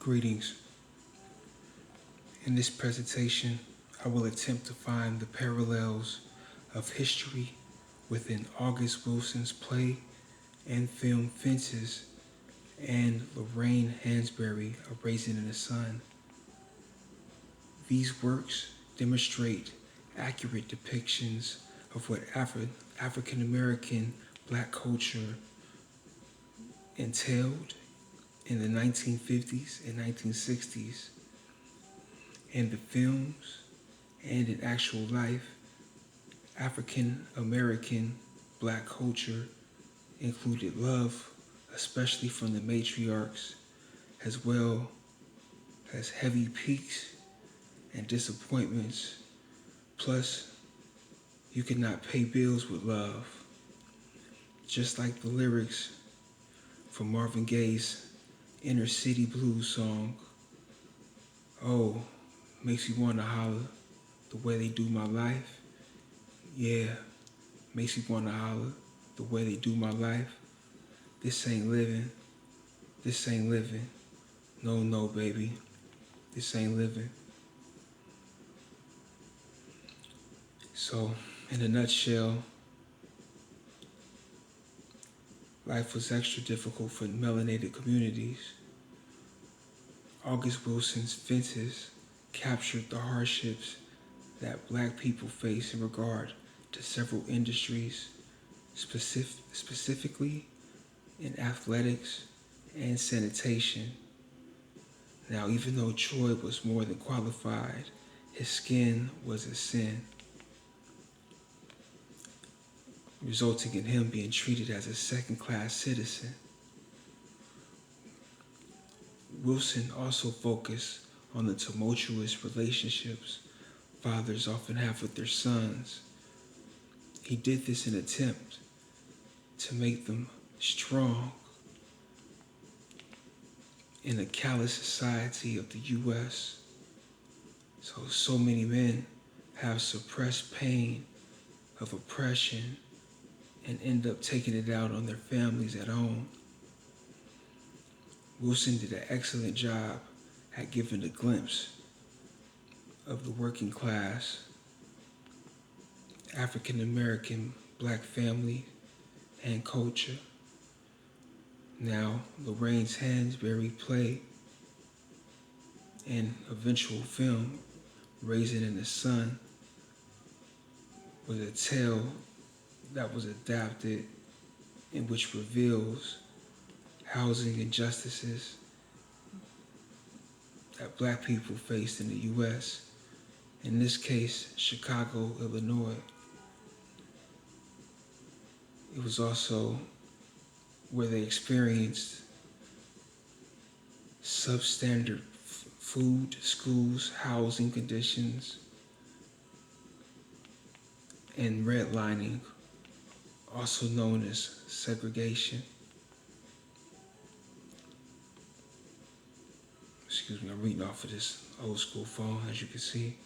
Greetings. In this presentation, I will attempt to find the parallels of history within August Wilson's play and film Fences and Lorraine Hansberry, A Raisin in the Sun. These works demonstrate accurate depictions of what African American Black culture entailed in the 1950s and 1960s. In the films and in actual life, African American Black culture included love, especially from the matriarchs, as well as heavy peaks and disappointments. Plus, you cannot pay bills with love. Just like the lyrics from Marvin Gaye's Inner City Blues song, "Oh, makes you wanna holler the way they do my life. Yeah, makes you wanna holler the way they do my life. This ain't living, this ain't living. No, no, baby, this ain't living." So, in a nutshell, life was extra difficult for melanated communities. August Wilson's Fences captured the hardships that Black people face in regard to several industries, specifically in athletics and sanitation. Now, even though Troy was more than qualified, his skin was a sin, resulting in him being treated as a second-class citizen. Wilson also focused on the tumultuous relationships fathers often have with their sons. He did this in an attempt to make them strong in a callous society of the U.S. So many men have suppressed pain of oppression and end up taking it out on their families at home. Wilson did an excellent job at giving a glimpse of the working class, African American Black family and culture. Now, Lorraine Hansberry play and eventual film, Raisin in the Sun, was a tale that was adapted in which reveals housing injustices that Black people faced in the U.S., in this case, Chicago, Illinois. It was also where they experienced substandard food, schools, housing conditions, and redlining, also known as segregation. Excuse me, I'm reading off of this old school phone, as you can see.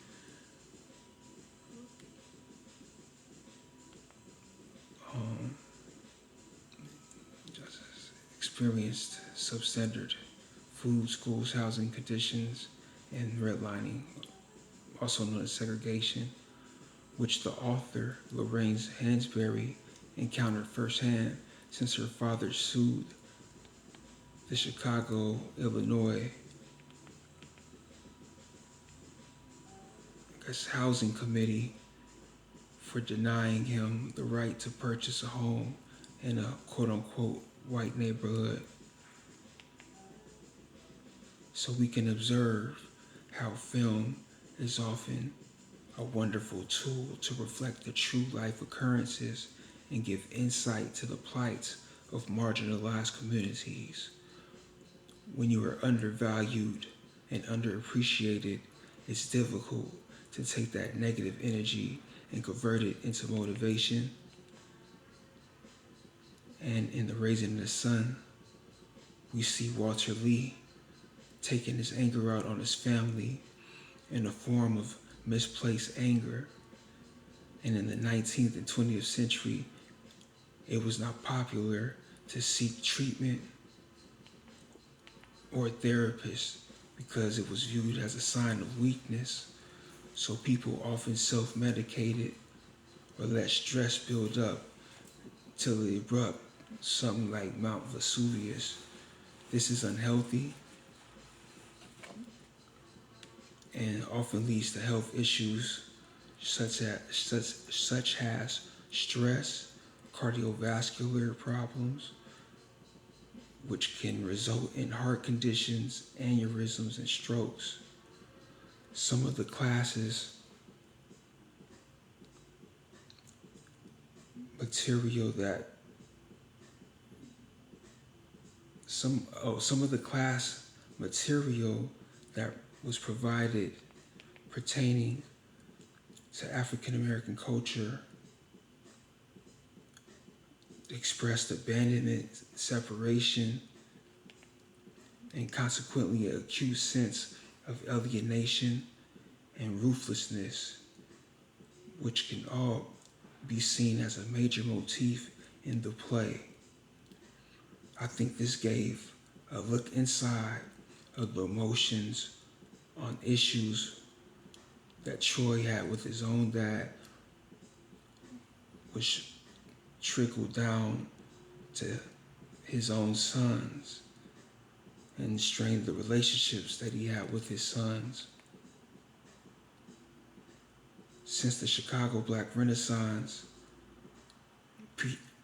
Just experienced substandard food, schools, housing conditions, and redlining, also known as segregation, which the author, Lorraine Hansberry, encountered firsthand since her father sued the Chicago, Illinois Housing Committee for denying him the right to purchase a home in a quote-unquote white neighborhood. So we can observe how film is often a wonderful tool to reflect the true life occurrences and give insight to the plight of marginalized communities. When you are undervalued and underappreciated, it's difficult to take that negative energy and convert it into motivation. And in The Raisin in the Sun, we see Walter Lee taking his anger out on his family in a form of misplaced anger. And in the 19th and 20th century, it was not popular to seek treatment or therapist because it was viewed as a sign of weakness. So people often self-medicated or let stress build up till it erupt, something like Mount Vesuvius. This is unhealthy and often leads to health issues such as stress, cardiovascular problems, which can result in heart conditions, aneurysms, and strokes. Some of the classes material that some of the class material that was provided pertaining to African American culture expressed abandonment, separation, and consequently an acute sense of alienation and ruthlessness, which can all be seen as a major motif in the play. I think this gave a look inside of the emotions on issues that Troy had with his own dad, which trickled down to his own sons and strained the relationships that he had with his sons. Since the Chicago Black Renaissance,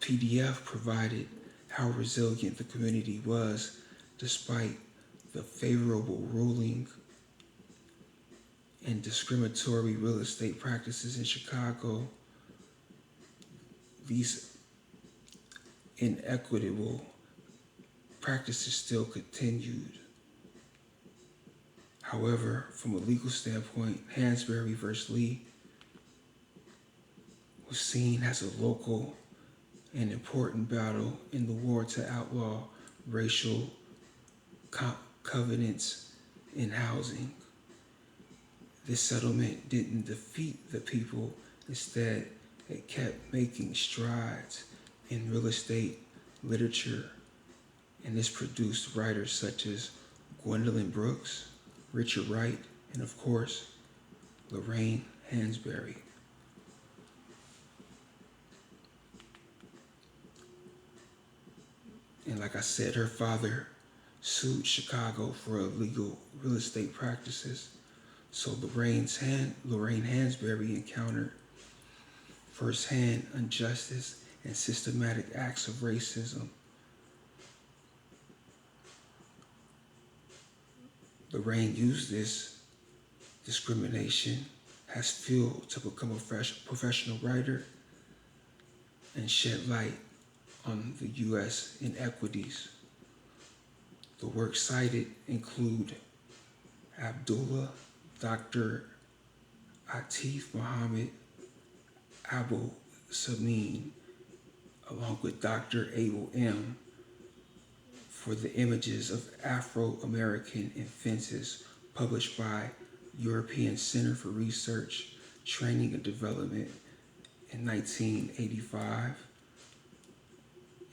PDF provided how resilient the community was despite the favorable ruling and discriminatory real estate practices in Chicago. These inequitable practices still continued. However, from a legal standpoint, Hansberry versus Lee was seen as a local and important battle in the war to outlaw racial covenants in housing. This settlement didn't defeat the people. Instead, it kept making strides in real estate literature, and this produced writers such as Gwendolyn Brooks, Richard Wright, and of course, Lorraine Hansberry. And like I said, her father sued Chicago for illegal real estate practices. So Lorraine Hansberry encountered firsthand injustice and systematic acts of racism. Lorraine used this discrimination as fuel to become a professional writer and shed light on the U.S. inequities. The works cited include Abdullah, Dr. Atif Muhammad, Abu Samin, along with Dr. Abel M. for the images of Afro-American in fences published by European Center for Research, Training and Development in 1985.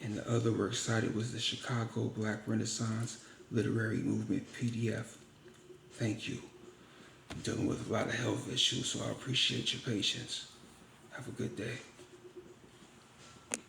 And the other work cited was the Chicago Black Renaissance Literary Movement PDF. Thank you. I'm dealing with a lot of health issues, so I appreciate your patience. Have a good day.